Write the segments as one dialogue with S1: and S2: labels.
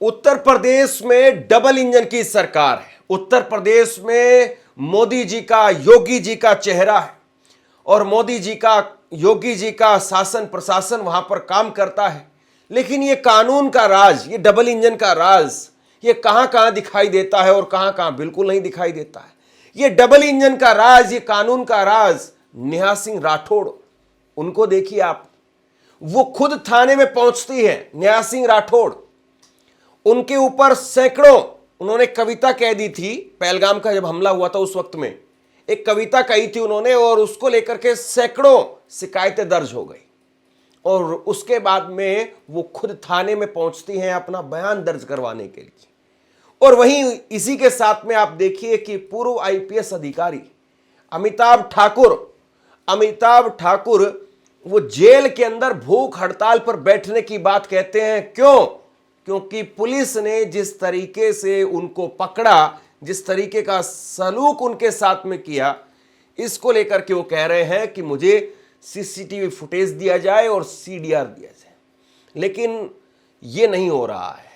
S1: उत्तर प्रदेश में double engine की सरकार है। उत्तर प्रदेश में मोदी जी का, योगी जी का चेहरा है और मोदी जी का, योगी जी का शासन प्रशासन वहां पर काम करता है। लेकिन ये कानून का राज, ये डबल इंजन का राज, ये कहां कहां दिखाई देता है और कहां कहां बिल्कुल नहीं दिखाई देता है। ये डबल इंजन का राज, ये कानून का राज नेहा सिंह राठौड़, उनको देखिए आप, वो खुद थाने में पहुंचती है नेहा सिंह राठौड़। उनके ऊपर सैकड़ों, उन्होंने कविता कह दी थी पहलगाम का जब हमला हुआ था उस वक्त में, एक कविता कही थी उन्होंने और उसको लेकर के सैकड़ों शिकायतें दर्ज हो गई। और उसके बाद में वो खुद थाने में पहुंचती हैं अपना बयान दर्ज करवाने के लिए। और वहीं इसी के साथ में आप देखिए कि पूर्व आईपीएस अधिकारी अमिताभ ठाकुर वो जेल के अंदर भूख हड़ताल पर बैठने की बात कहते हैं। क्यों? क्योंकि पुलिस ने जिस तरीके से उनको पकड़ा, जिस तरीके का सलूक उनके साथ में किया, इसको लेकर के वो कह रहे हैं कि मुझे सीसीटीवी फुटेज दिया जाए और सीडीआर दिया जाए। लेकिन ये नहीं हो रहा है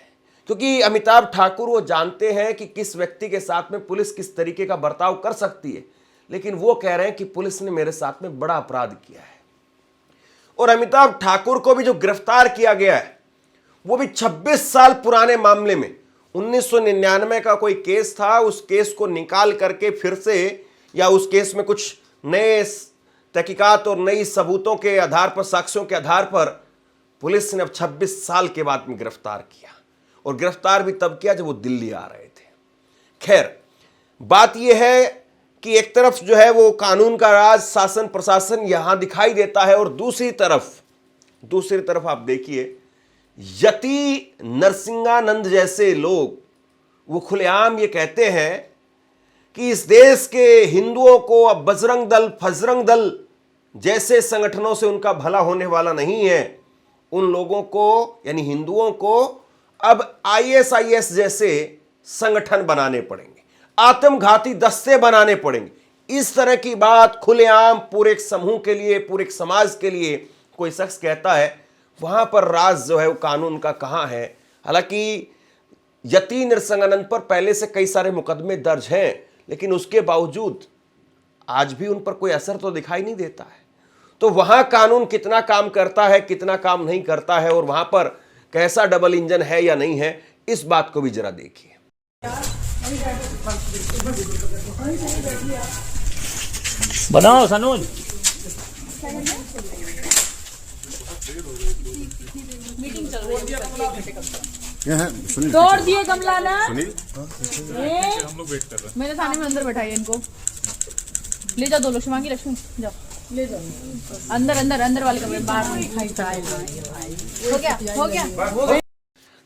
S1: क्योंकि अमिताभ ठाकुर वो जानते हैं कि किस व्यक्ति के साथ में पुलिस किस तरीके का बर्ताव कर सकती है। लेकिन वो कह रहे हैं कि पुलिस ने मेरे साथ में बड़ा अपराध किया है। और अमिताभ ठाकुर को भी जो गिरफ्तार किया गया है वो भी 26 साल पुराने मामले में, 1999 का कोई केस था, उस केस को निकाल करके फिर से, या उस केस में कुछ नए तहकीकात और नई सबूतों के आधार पर, साक्ष्यों के आधार पर पुलिस ने अब 26 साल के बाद में गिरफ्तार किया। और गिरफ्तार भी तब किया जब वो दिल्ली आ रहे थे। खैर, बात यह है कि एक तरफ जो है वो कानून का राज, शासन प्रशासन यहां दिखाई देता है और दूसरी तरफ आप देखिए यति नरसिंहानंद जैसे लोग वो खुलेआम ये कहते हैं कि इस देश के हिंदुओं को अब बजरंग दल, फजरंग दल जैसे संगठनों से उनका भला होने वाला नहीं है। उन लोगों को, यानी हिंदुओं को, अब आईएसआईएस जैसे संगठन बनाने पड़ेंगे, आत्मघाती दस्ते बनाने पड़ेंगे। इस तरह की बात खुलेआम पूरे एक समूह के लिए, पूरे एक समाज के लिए कोई शख्स कहता है, वहां पर राज जो है वो कानून का कहां है। हालांकि यति नरसिंहानंद पर पहले से कई सारे मुकदमे दर्ज हैं, लेकिन उसके बावजूद आज भी उन पर कोई असर तो दिखाई नहीं देता है। तो वहां कानून कितना काम करता है, कितना काम नहीं करता है, और वहां पर कैसा डबल इंजन है या नहीं है, इस बात को भी जरा देखिए।
S2: बनाओ सनोज।
S3: मीटिंग चल रही है। तोड़ दिए कमला ना। हम लोग वेट कर रहे हैं। मेरे थाने में अंदर बैठाइए इनको। ले जाओ, 2 लोग शिवांगी, लक्ष्मी जाओ, ले जाओ अंदर वाले कमरे में। बाहर हो गया।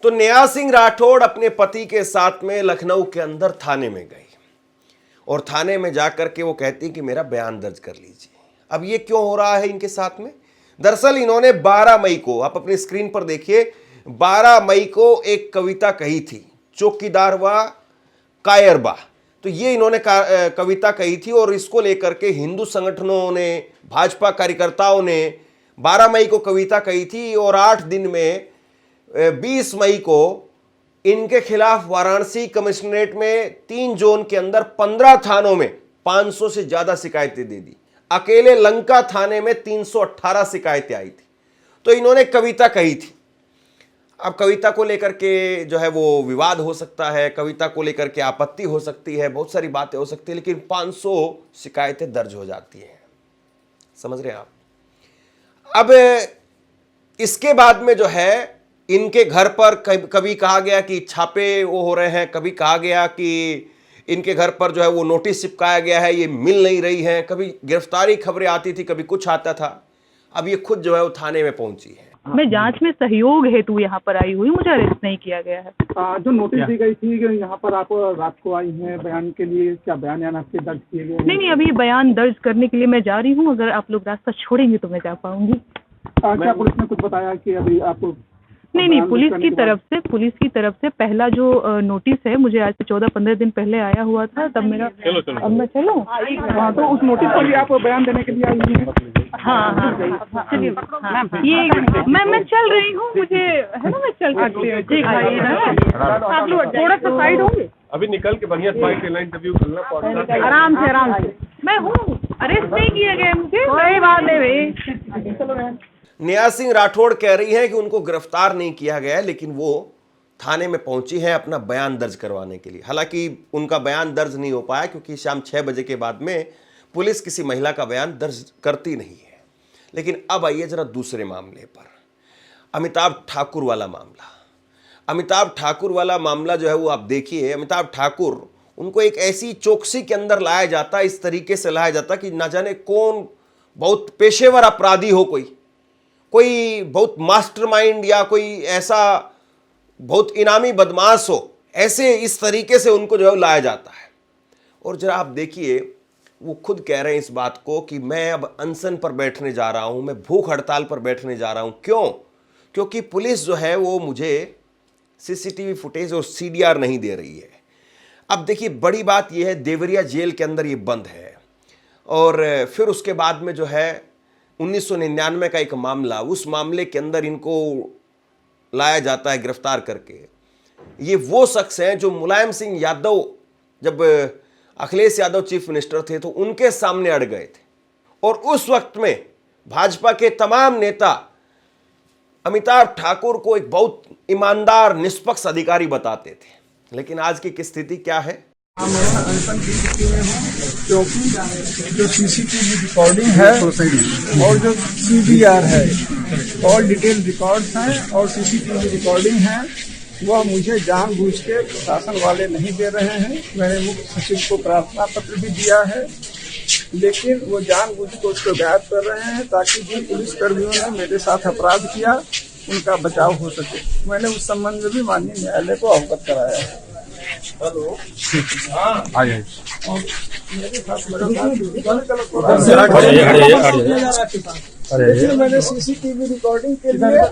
S1: तो नेहा सिंह राठौड़ अपने पति के साथ में लखनऊ के अंदर थाने में गई और थाने में जाकर के वो कहती कि मेरा बयान दर्ज कर लीजिए। अब ये क्यों हो रहा है इनके साथ में? दरअसल इन्होंने 12 मई को, आप अपनी स्क्रीन पर देखिए, 12 मई को एक कविता कही थी, चौकीदार व कायरबा। तो ये इन्होंने कविता कही थी और इसको लेकर के हिंदू संगठनों ने, भाजपा कार्यकर्ताओं ने 12 मई को कविता कही थी और 8 दिन में 20 मई को इनके खिलाफ वाराणसी कमिश्नरेट में 3 जोन के अंदर 15 थानों में 500 से ज्यादा शिकायतें दे दी। अकेले लंका थाने में 318 शिकायतें आई थी। तो इन्होंने कविता कही थी। अब कविता को लेकर के जो है वो विवाद हो सकता है, कविता को लेकर के आपत्ति हो सकती है, बहुत सारी बातें हो सकती है, लेकिन 500 शिकायतें दर्ज हो जाती हैं। समझ रहे हैं आप? अब इसके बाद में जो है इनके घर पर कभी कहा गया कि छापे वो हो रहे हैं, कभी कहा गया कि इनके घर पर जो है वो नोटिस चिपकाया गया है, ये मिल नहीं रही हैं, कभी गिरफ्तारी खबरें आती थी, कभी कुछ आता था। अब ये खुद जो है वो थाने में पहुंची है।
S4: मैं जांच में सहयोग हेतु यहाँ पर आई हुई, मुझे अरेस्ट नहीं किया गया है।
S5: जो नोटिस दी गई थी कि यहाँ पर आप रात को आई हैं बयान के लिए, क्या बयान आपके दर्ज किए गए?
S4: नहीं, अभी बयान दर्ज करने के लिए मैं जा रही हूँ। अगर आप लोग रास्ता छोड़ेंगे तो मैं जा पाऊंगी।
S5: क्या पुलिस ने कुछ बताया कि अभी आप?
S4: नहीं, पुलिस की तरफ से पहला जो नोटिस है मुझे आज से 14-15 दिन पहले आया हुआ था, तब मेरा अब मैं चलूं।
S5: हाँ, तो उस नोटिस पर भी आप बयान देने के लिए आई हैं?
S4: हाँ, चलिए, ये मैं चल रही हूँ, मुझे है ना, मैं चल सकती हूँ। ठीक है, आप लोग थोड़ा सा साइड होंगे,
S6: अभी निकल के बढ़िया स्पाइक लाइन इंटरव्यू करना पड़ता।
S4: आराम से। मैं हूँ, अरेस्ट नहीं किया गया मुझे, कोई बात नहीं भाई।
S1: नेहा सिंह राठौड़ कह रही हैं कि उनको गिरफ्तार नहीं किया गया, लेकिन वो थाने में पहुंची हैं अपना बयान दर्ज करवाने के लिए। हालांकि उनका बयान दर्ज नहीं हो पाया क्योंकि शाम 6 बजे के बाद में पुलिस किसी महिला का बयान दर्ज करती नहीं है। लेकिन अब आइए जरा दूसरे मामले पर, अमिताभ ठाकुर वाला मामला। अमिताभ ठाकुर वाला मामला जो है वो आप देखिए, अमिताभ ठाकुर उनको एक ऐसी चौकसी के अंदर लाया जाता, इस तरीके से लाया जाता कि ना जाने कौन बहुत पेशेवर अपराधी हो, कोई बहुत मास्टरमाइंड या कोई ऐसा बहुत इनामी बदमाश हो, ऐसे इस तरीके से उनको जो है लाया जाता है। और जरा आप देखिए, वो खुद कह रहे हैं इस बात को कि मैं अब अनशन पर बैठने जा रहा हूं, मैं भूख हड़ताल पर बैठने जा रहा हूं। क्यों? क्योंकि पुलिस जो है वो मुझे सीसीटीवी फुटेज और सीडीआर नहीं दे रही है। अब देखिए, बड़ी बात यह है, देवरिया जेल के अंदर ये बंद है, और फिर उसके बाद में जो है 1999 का एक मामला, उस मामले के अंदर इनको लाया जाता है गिरफ्तार करके। ये वो शख्स हैं जो मुलायम सिंह यादव, जब अखिलेश यादव चीफ मिनिस्टर थे तो उनके सामने अड़ गए थे, और उस वक्त में भाजपा के तमाम नेता अमिताभ ठाकुर को एक बहुत ईमानदार निष्पक्ष अधिकारी बताते थे। लेकिन आज की स्थिति क्या है?
S5: क्योंकि जो सीसीटीवी रिकॉर्डिंग है और जो सीडीआर है, और डिटेल रिकॉर्ड्स हैं और सीसीटीवी रिकॉर्डिंग है, वह मुझे जानबूझ के प्रशासन वाले नहीं दे रहे हैं। मैंने मुख्य सचिव को प्रार्थना पत्र भी दिया है, लेकिन वो जानबूझ के उसको गायब कर रहे हैं ताकि जिन पुलिसकर्मियों ने मेरे साथ अपराध किया उनका बचाव हो सके। मैंने उस संबंध में भी माननीय न्यायालय को अवगत कराया है। हेलो,
S6: आइए
S5: मैंने सीसीटीवी रिकॉर्डिंग के लिए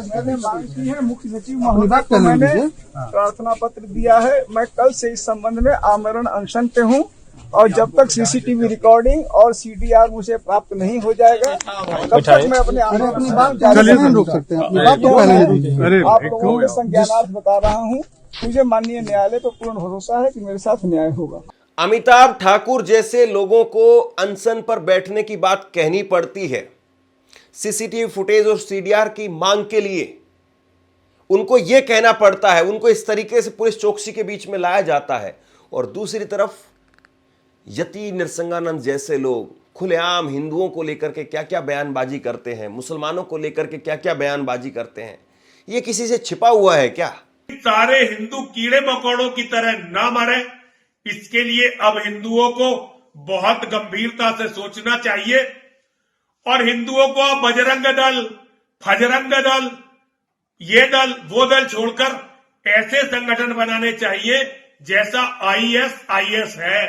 S5: मैंने मांग की है, मुख्य सचिव महोदय को मैंने प्रार्थना पत्र दिया है। मैं कल से इस संबंध में आमरण अनशन पे हूँ, और जब तक सीसीटीवी रिकॉर्डिंग और सीडीआर मुझे प्राप्त नहीं हो जाएगा तब तक मैं अपने बात जारी नहीं रोक सकते हैं। आप लोगों के संज्ञानार्थ बता रहा हूँ, मुझे माननीय न्यायालय पर पूर्ण भरोसा है कि मेरे साथ न्याय होगा।
S1: अमिताभ ठाकुर जैसे लोगों को अनशन पर बैठने की बात कहनी पड़ती है सीसीटीवी फुटेज और सीडीआर की मांग के लिए। उनको यह कहना पड़ता है, उनको इस तरीके से पुलिस चौकसी के बीच में लाया जाता है। और दूसरी तरफ यति नरसंगानंद जैसे लोग खुलेआम हिंदुओं को लेकर के क्या क्या बयानबाजी करते हैं, मुसलमानों को लेकर के क्या क्या बयानबाजी करते हैं। ये किसी से छिपा हुआ है क्या?
S7: सारे हिंदू कीड़े मकोड़ों की तरह ना मरे, इसके लिए अब हिंदुओं को बहुत गंभीरता से सोचना चाहिए, और हिंदुओं को अब बजरंग दल, फजरंग दल, ये दल वो दल छोड़कर ऐसे संगठन बनाने चाहिए जैसा आईएस है।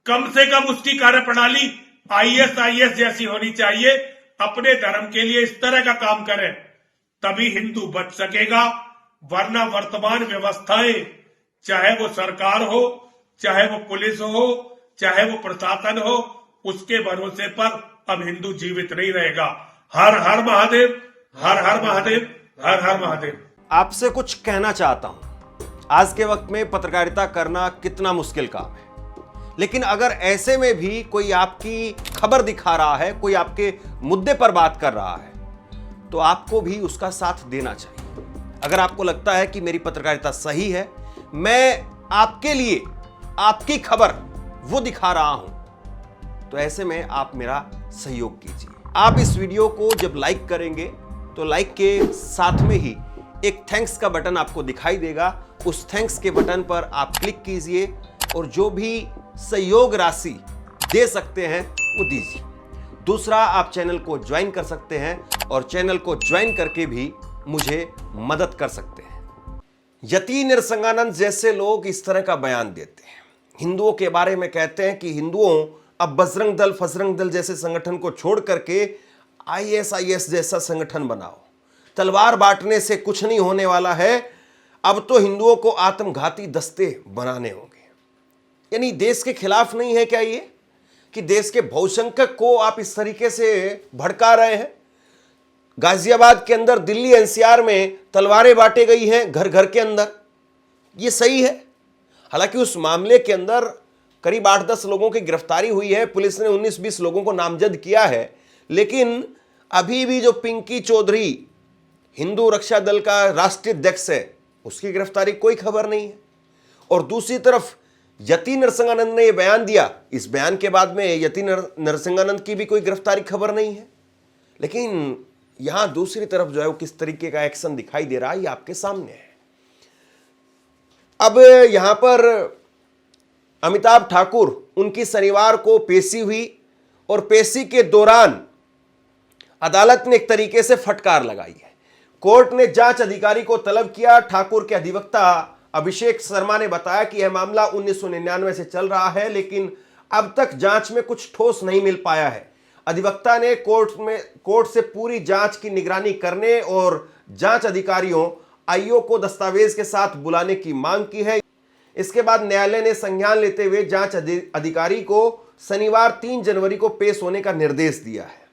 S7: कम से कम उसकी कार्यप्रणाली आईएस जैसी होनी चाहिए। अपने धर्म के लिए इस तरह का काम करें, तभी हिंदू बच सकेगा। वरना वर्तमान व्यवस्थाएं, चाहे वो सरकार हो, चाहे वो पुलिस हो, चाहे वो प्रशासन हो, उसके भरोसे पर अब हिंदू जीवित नहीं रहेगा। हर हर महादेव, हर हर महादेव, हर हर महादेव।
S1: आपसे कुछ कहना चाहता हूं। आज के वक्त में पत्रकारिता करना कितना मुश्किल काम है, लेकिन अगर ऐसे में भी कोई आपकी खबर दिखा रहा है, कोई आपके मुद्दे पर बात कर रहा है, तो आपको भी उसका साथ देना चाहिए। अगर आपको लगता है कि मेरी पत्रकारिता सही है, मैं आपके लिए आपकी खबर वो दिखा रहा हूं, तो ऐसे में आप मेरा सहयोग कीजिए। आप इस वीडियो को जब लाइक करेंगे तो लाइक के साथ में ही एक थैंक्स का बटन आपको दिखाई देगा। उस थैंक्स के बटन पर आप क्लिक कीजिए और जो भी सहयोग राशि दे सकते हैं वो दीजिए। दूसरा, आप चैनल को ज्वाइन कर सकते हैं और चैनल को ज्वाइन करके भी मुझे मदद कर सकते हैं। यति नरसंगानंद जैसे लोग इस तरह का बयान देते हैं, हिंदुओं के बारे में कहते हैं कि हिंदुओं अब बजरंग दल, फजरंग दल जैसे संगठन को छोड़ करके ISIS जैसा संगठन बनाओ, तलवार बांटने से कुछ नहीं होने वाला है, अब तो हिंदुओं को आत्मघाती दस्ते बनाने होंगे। यानी देश के खिलाफ नहीं है क्या ये, कि देश के बहुसंख्यक को आप इस तरीके से भड़का रहे हैं। गाजियाबाद के अंदर, दिल्ली NCR में तलवारें बांटे गई हैं घर घर के अंदर, ये सही है? हालांकि उस मामले के अंदर करीब 8-10 लोगों की गिरफ्तारी हुई है, पुलिस ने 19-20 लोगों को नामजद किया है, लेकिन अभी भी जो पिंकी चौधरी हिंदू रक्षा दल का राष्ट्रीय अध्यक्ष है, उसकी गिरफ्तारी कोई खबर नहीं है। और दूसरी तरफ यति नरसिंहानंद ने यह बयान दिया, इस बयान के बाद में यति नरसिंहानंद की भी कोई गिरफ्तारी खबर नहीं है। लेकिन यहां दूसरी तरफ जो है वो किस तरीके का एक्शन दिखाई दे रहा है, ये आपके सामने है। अब यहां पर अमिताभ ठाकुर, उनकी शनिवार को पेशी हुई और पेशी के दौरान अदालत ने एक तरीके से फटकार लगाई है। कोर्ट ने जांच अधिकारी को तलब किया। ठाकुर के अधिवक्ता अभिषेक शर्मा ने बताया कि यह मामला 1999 से चल रहा है, लेकिन अब तक जांच में कुछ ठोस नहीं मिल पाया है। अधिवक्ता ने कोर्ट से पूरी जांच की निगरानी करने और जांच अधिकारियों IO को दस्तावेज के साथ बुलाने की मांग की है। इसके बाद न्यायालय ने संज्ञान लेते हुए जांच अधिकारी को शनिवार 3 जनवरी को पेश होने का निर्देश दिया है।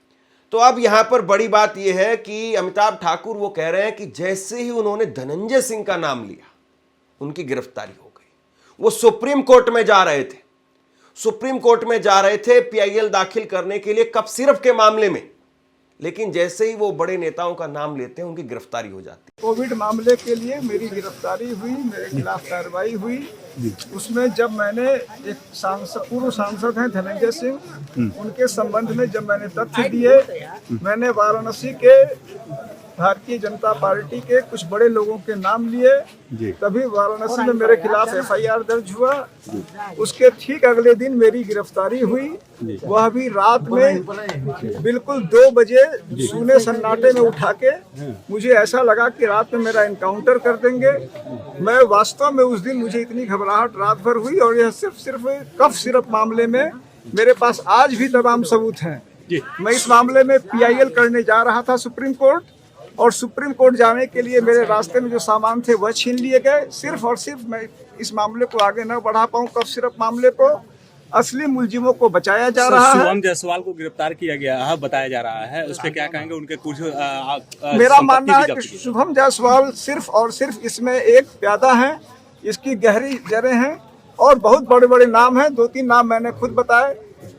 S1: तो अब यहां पर बड़ी बात यह है कि अमिताभ ठाकुर वो कह रहे हैं कि जैसे ही उन्होंने धनंजय सिंह का नाम लिया, उनकी गिरफ्तारी हो गई। वो सुप्रीम कोर्ट में जा रहे थे, PIL दाखिल करने के लिए कप सिरफ के मामले में, लेकिन जैसे ही वो बड़े नेताओं का नाम लेते हैं, उनकी गिरफ्तारी हो जाती है।
S5: कोविड मामले के लिए मेरी गिरफ्तारी हुई, मेरे खिलाफ कार्रवाई हुई। उसमें जब मैंने एक पूर्व सांसद हैं धनंजय सिंह, उनके संबंध में जब मैंने तथ्य दिए, मैंने वाराणसी के भारतीय जनता पार्टी के कुछ बड़े लोगों के नाम लिए, तभी वाराणसी में मेरे खिलाफ FIR दर्ज हुआ। उसके ठीक अगले दिन मेरी गिरफ्तारी हुई, वह भी रात में बिल्कुल 2 बजे सूने सन्नाटे में उठा के। मुझे ऐसा लगा कि रात में मेरा एनकाउंटर कर देंगे। मैं वास्तव में उस दिन मुझे इतनी घबराहट रात भर हुई, और यह सिर्फ कफ सिरप मामले में मेरे पास आज भी तमाम सबूत हैं। मैं इस मामले में PIL करने जा रहा था सुप्रीम कोर्ट, और सुप्रीम कोर्ट जाने के लिए मेरे रास्ते में जो सामान थे वह छीन लिए गए। सिर्फ और सिर्फ मैं इस मामले को आगे न बढ़ा पाऊं, कफ सिरप मामले को। असली मुलजिमों को बचाया जा रहा है।
S8: शुभम जायसवाल को गिरफ्तार किया गया है, बताया जा रहा है, उस पर क्या कहेंगे? उनके कुछ
S5: मेरा मानना है कि शुभम जायसवाल सिर्फ और सिर्फ इसमें एक प्यादा है, इसकी गहरी जड़ें हैं और बहुत बड़े बड़े नाम हैं। 2-3 नाम मैंने खुद बताए।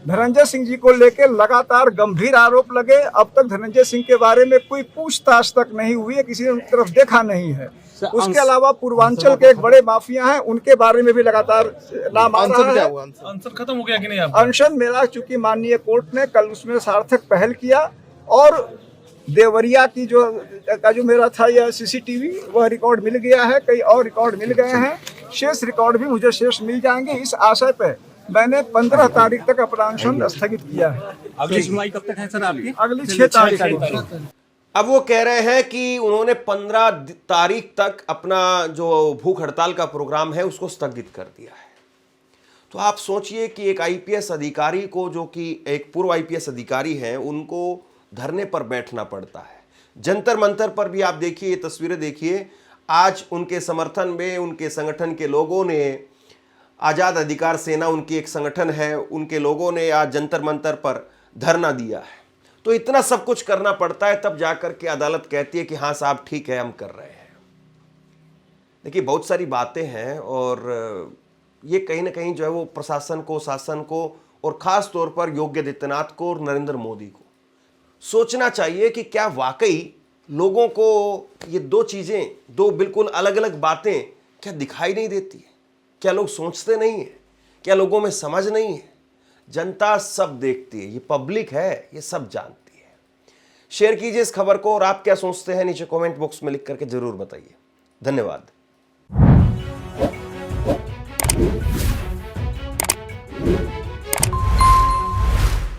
S5: धनंजय सिंह जी को लेकर लगातार गंभीर आरोप लगे। अब तक धनंजय सिंह के बारे में कोई पूछताछ तक नहीं हुई है, किसी ने उनकी तरफ देखा नहीं है। उसके अलावा पूर्वांचल के एक बड़े माफिया हैं, उनके बारे में भी लगातार नाम आ रहा है।
S8: अनशन खत्म हो गया कि नहीं?
S5: अनशन मेरा, चूंकि माननीय कोर्ट ने कल उसमें सार्थक पहल किया, और देवरिया की जो मेरा था यह CCTV, वह रिकॉर्ड मिल गया है। कई और रिकॉर्ड मिल गए हैं, शेष रिकॉर्ड भी मुझे शेष मिल जाएंगे। इस आशय पे मैंने 15 तारीख तक अपना अनशन स्थगित किया है।
S8: अगली सुनवाई कब तक है सर आपकी?
S5: अगली 6 तारीख को।
S1: अब वो कह रहे हैं कि उन्होंने 15 तारीख तक अपना जो भूख हड़ताल का प्रोग्राम है उसको स्थगित कर दिया है। तो आप सोचिए कि एक IPS अधिकारी को, जो कि एक पूर्व IPS अधिकारी हैं, उनको धरने पर बैठना पड़ता है। जंतर मंतर पर भी आप देखिए, ये तस्वीरें देखिए, आज उनके समर्थन में उनके संगठन के लोगों ने, आज़ाद अधिकार सेना उनकी एक संगठन है, उनके लोगों ने आज जंतर मंतर पर धरना दिया है। तो इतना सब कुछ करना पड़ता है, तब जाकर के अदालत कहती है कि हाँ साहब ठीक है, हम कर रहे हैं। देखिए बहुत सारी बातें हैं, और ये कहीं ना कहीं जो है वो प्रशासन को, शासन को, और ख़ास तौर पर योगी आदित्यनाथ को और नरेंद्र मोदी को सोचना चाहिए कि क्या वाकई लोगों को ये 2 चीज़ें, 2 बिल्कुल अलग अलग बातें क्या दिखाई नहीं देती है? क्या लोग सोचते नहीं हैं? क्या लोगों में समझ नहीं है? जनता सब देखती है, ये पब्लिक है, ये सब जानती है। शेयर कीजिए इस खबर को, और आप क्या सोचते हैं नीचे कमेंट बॉक्स में लिख करके जरूर बताइए। धन्यवाद।